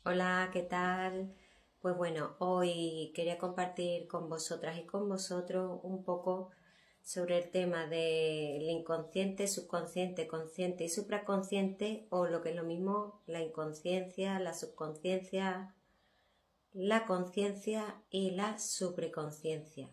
Hola, ¿qué tal? Pues bueno, hoy quería compartir con vosotras y con vosotros un poco sobre el tema del inconsciente, subconsciente, consciente y supraconsciente, o lo que es lo mismo, la inconsciencia, la subconsciencia, la conciencia y la supraconsciencia.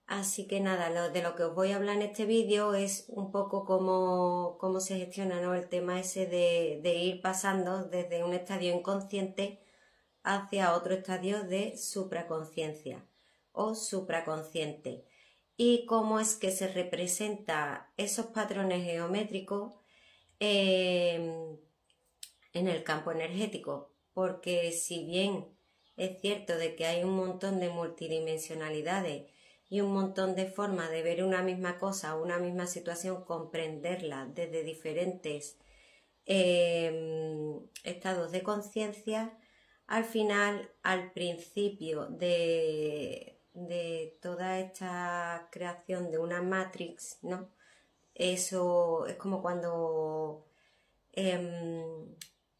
Así que nada, de lo que os voy a hablar en este vídeo es un poco cómo se gestiona, ¿no? El tema ese de ir pasando desde un estadio inconsciente hacia otro estadio de supraconciencia o supraconsciente, y cómo es que se representa esos patrones geométricos eh, en el campo energético, porque si bien es cierto de que hay un montón de multidimensionalidades y un montón de formas de ver una misma cosa o una misma situación, comprenderla desde diferentes estados de conciencia, al final, al principio de toda esta creación de una matrix, ¿no? Eso es como cuando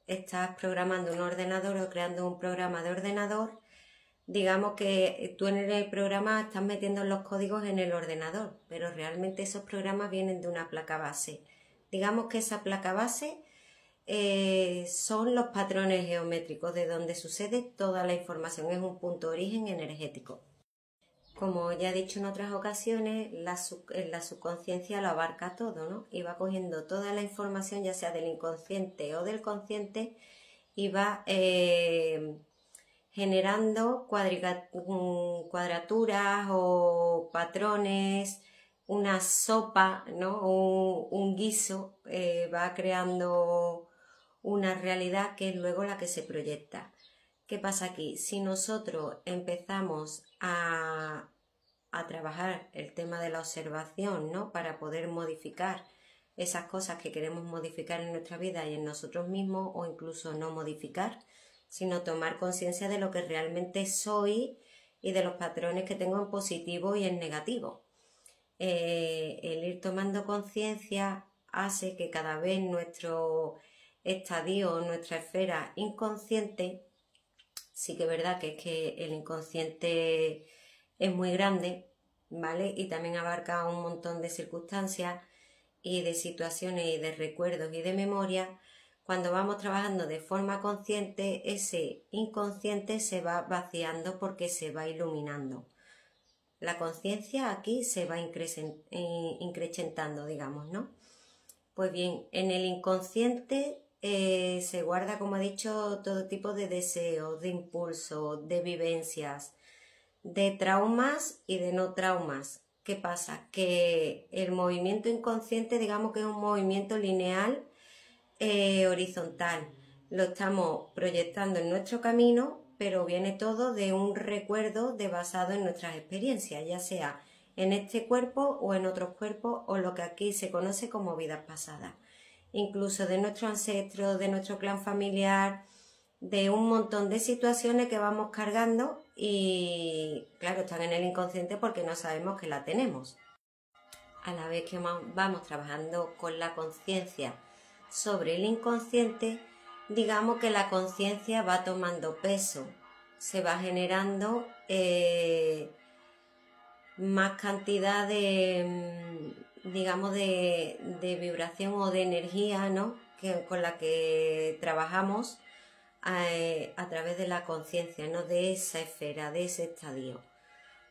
estás programando un ordenador o creando un programa de ordenador. Digamos que tú en el programa estás metiendo los códigos en el ordenador, pero realmente esos programas vienen de una placa base. Digamos que esa placa base son los patrones geométricos de donde sucede toda la información, es un punto de origen energético. Como ya he dicho en otras ocasiones, la subconsciencia lo abarca todo, ¿no? Y va cogiendo toda la información, ya sea del inconsciente o del consciente, y va generando cuadraturas o patrones, una sopa, ¿no? Un guiso, va creando una realidad que es luego la que se proyecta. ¿Qué pasa aquí? Si nosotros empezamos a trabajar el tema de la observación, ¿no? Para poder modificar esas cosas que queremos modificar en nuestra vida y en nosotros mismos, o incluso no modificar, sino tomar conciencia de lo que realmente soy y de los patrones que tengo en positivo y en negativo. El ir tomando conciencia hace que cada vez nuestro estadio, nuestra esfera inconsciente, sí que es verdad que es que el inconsciente es muy grande, ¿vale? Y también abarca un montón de circunstancias y de situaciones y de recuerdos y de memoria. Cuando vamos trabajando de forma consciente, ese inconsciente se va vaciando porque se va iluminando. La conciencia aquí se va incrementando, digamos, ¿no? Pues bien, en el inconsciente se guarda, como he dicho, todo tipo de deseos, de impulsos, de vivencias, de traumas y de no traumas. ¿Qué pasa? Que el movimiento inconsciente, digamos que es un movimiento lineal, horizontal. Lo estamos proyectando en nuestro camino, pero viene todo de un recuerdo basado en nuestras experiencias, ya sea en este cuerpo o en otros cuerpos, o lo que aquí se conoce como vidas pasadas. Incluso de nuestros ancestros, de nuestro clan familiar, de un montón de situaciones que vamos cargando y, claro, están en el inconsciente porque no sabemos que la tenemos. A la vez que vamos trabajando con la conciencia sobre el inconsciente, digamos que la conciencia va tomando peso, se va generando más cantidad digamos, de vibración o de energía, ¿no? Con la que trabajamos a través de la conciencia, ¿no? De esa esfera, de ese estadio.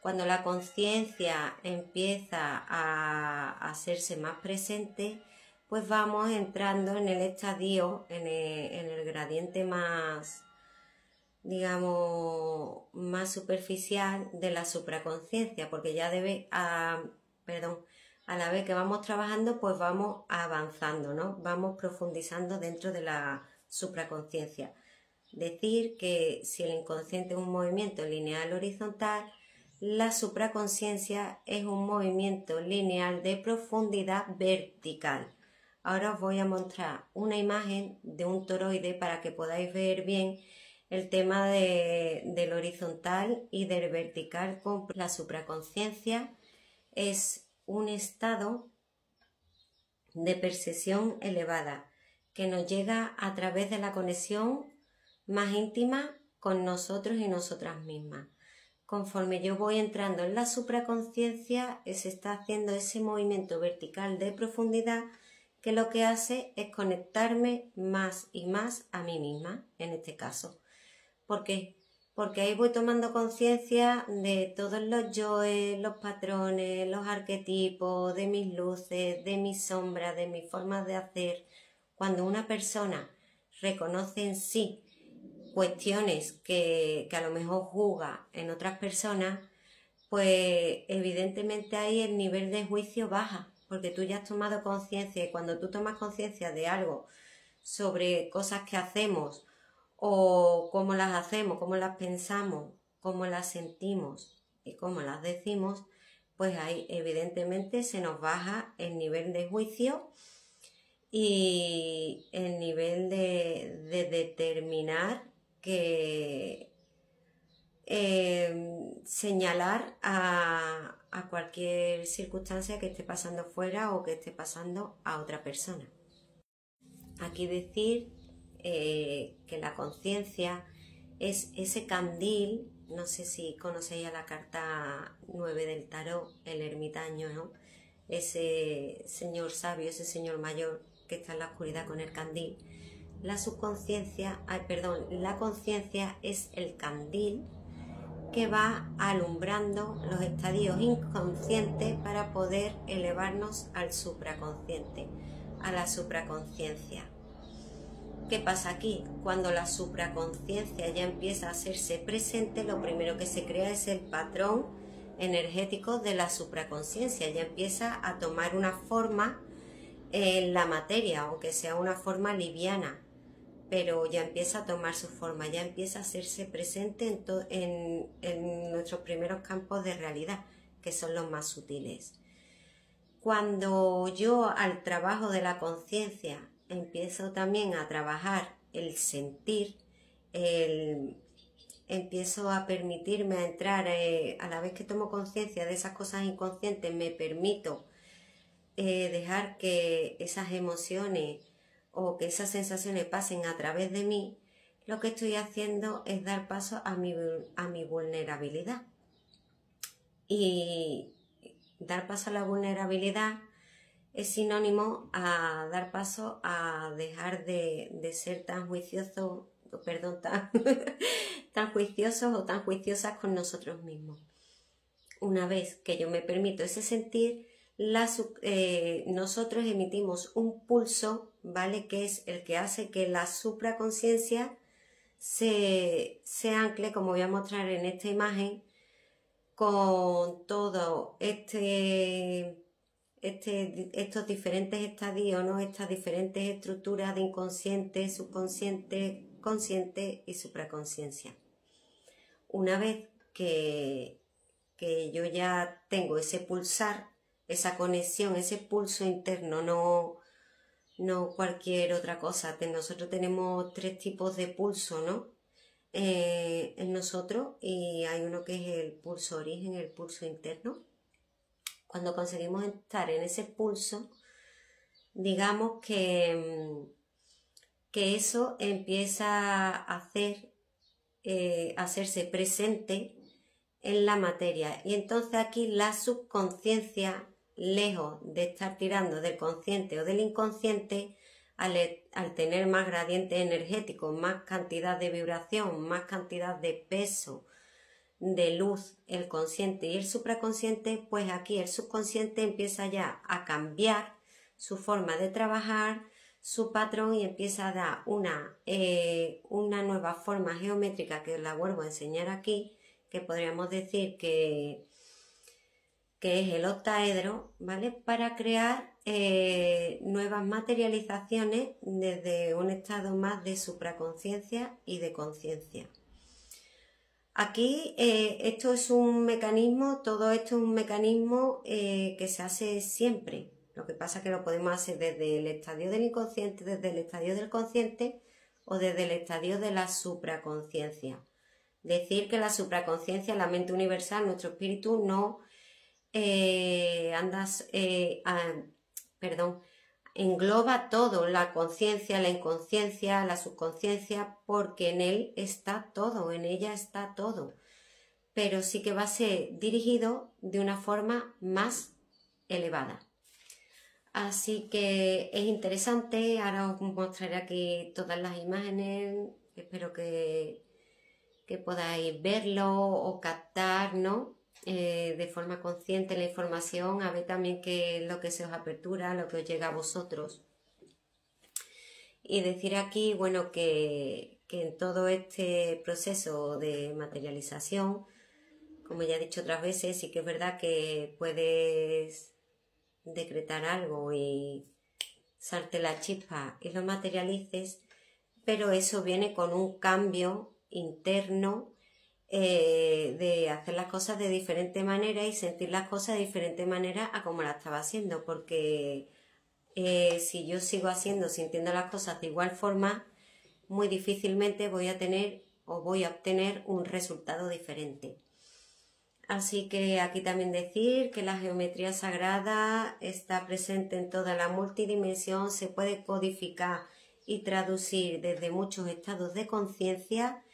Cuando la conciencia empieza a hacerse más presente, pues vamos entrando en el estadio, en el gradiente más, digamos, más superficial de la supraconsciencia, porque ya a la vez que vamos trabajando, pues vamos avanzando, ¿no? Vamos profundizando dentro de la supraconsciencia. Decir que si el inconsciente es un movimiento lineal horizontal, la supraconsciencia es un movimiento lineal de profundidad vertical. Ahora os voy a mostrar una imagen de un toroide para que podáis ver bien el tema del horizontal y del vertical. La supraconsciencia es un estado de percepción elevada que nos llega a través de la conexión más íntima con nosotros y nosotras mismas. Conforme yo voy entrando en la supraconciencia, se está haciendo ese movimiento vertical de profundidad que lo que hace es conectarme más y más a mí misma, en este caso. ¿Por qué? Porque ahí voy tomando conciencia de todos los yoes, los patrones, los arquetipos, de mis luces, de mis sombras, de mis formas de hacer. Cuando una persona reconoce en sí cuestiones que a lo mejor juzga en otras personas, pues evidentemente ahí el nivel de juicio baja, porque tú ya has tomado conciencia, y cuando tú tomas conciencia de algo sobre cosas que hacemos, o cómo las hacemos, cómo las pensamos, cómo las sentimos y cómo las decimos, pues ahí evidentemente se nos baja el nivel de juicio y el nivel de determinar que señalar a cualquier circunstancia que esté pasando fuera o que esté pasando a otra persona. Aquí decir que la conciencia es ese candil, no sé si conocéis a la carta 9 del tarot, el ermitaño, ¿no? Ese señor sabio, ese señor mayor que está en la oscuridad con el candil. La conciencia es el candil que va alumbrando los estadios inconscientes para poder elevarnos al supraconsciente, a la supraconciencia. ¿Qué pasa aquí? Cuando la supraconciencia ya empieza a hacerse presente, lo primero que se crea es el patrón energético de la supraconciencia, ya empieza a tomar una forma en la materia, aunque sea una forma liviana, pero ya empieza a tomar su forma, ya empieza a hacerse presente en nuestros primeros campos de realidad, que son los más sutiles. Cuando yo al trabajo de la conciencia empiezo también a trabajar el sentir, empiezo a permitirme a entrar, a la vez que tomo conciencia de esas cosas inconscientes, me permito dejar que esas emociones o que esas sensaciones pasen a través de mí, lo que estoy haciendo es dar paso a mi vulnerabilidad. Y dar paso a la vulnerabilidad es sinónimo a dar paso a dejar de ser tan juiciosos, tan juiciosos o tan juiciosas con nosotros mismos. Una vez que yo me permito ese sentir, nosotros emitimos un pulso, ¿vale? Que es el que hace que la supraconciencia se ancle, como voy a mostrar en esta imagen, con todo estos diferentes estadios, ¿no? Estas diferentes estructuras de inconsciente, subconsciente, consciente y supraconciencia. Una vez que yo ya tengo ese pulsar, esa conexión, ese pulso interno, no cualquier otra cosa. Nosotros tenemos 3 tipos de pulso, ¿no? En nosotros, y hay uno que es el pulso origen, el pulso interno. Cuando conseguimos estar en ese pulso, digamos que eso empieza a hacerse presente en la materia, y entonces aquí la subconsciencia, lejos de estar tirando del consciente o del inconsciente, al tener más gradiente energético, más cantidad de vibración, más cantidad de peso, de luz, el consciente y el supraconsciente, pues aquí el subconsciente empieza ya a cambiar su forma de trabajar, su patrón, y empieza a dar una nueva forma geométrica, que os la vuelvo a enseñar aquí, que podríamos decir que es el octaedro, ¿vale? Para crear nuevas materializaciones desde un estado más de supraconciencia y de conciencia. Aquí esto es un mecanismo, todo esto es un mecanismo que se hace siempre. Lo que pasa es que lo podemos hacer desde el estadio del inconsciente, desde el estadio del consciente o desde el estadio de la supraconciencia. Decir que la supraconciencia, la mente universal, nuestro espíritu no engloba todo, la conciencia, la inconsciencia, la subconsciencia, porque en él está todo, en ella está todo. Pero sí que va a ser dirigido de una forma más elevada. Así que es interesante, ahora os mostraré aquí todas las imágenes, espero que podáis verlo o captar, ¿no? De forma consciente la información, a ver también qué es lo que se os apertura, lo que os llega a vosotros. Y decir aquí, bueno, que en todo este proceso de materialización, como ya he dicho otras veces, sí que es verdad que puedes decretar algo y salte la chispa y lo materialices, pero eso viene con un cambio interno de hacer las cosas de diferente manera y sentir las cosas de diferente manera a como las estaba haciendo, porque si yo sigo sintiendo las cosas de igual forma, muy difícilmente voy a tener o voy a obtener un resultado diferente. Así que aquí también decir que la geometría sagrada está presente en toda la multidimensión, se puede codificar y traducir desde muchos estados de conciencia,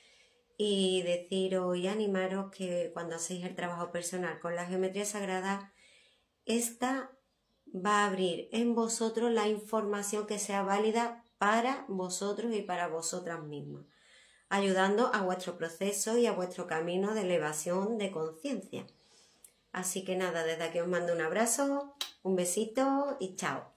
y deciros y animaros que cuando hacéis el trabajo personal con la geometría sagrada, esta va a abrir en vosotros la información que sea válida para vosotros y para vosotras mismas, ayudando a vuestro proceso y a vuestro camino de elevación de conciencia. Así que nada, desde aquí os mando un abrazo, un besito y chao.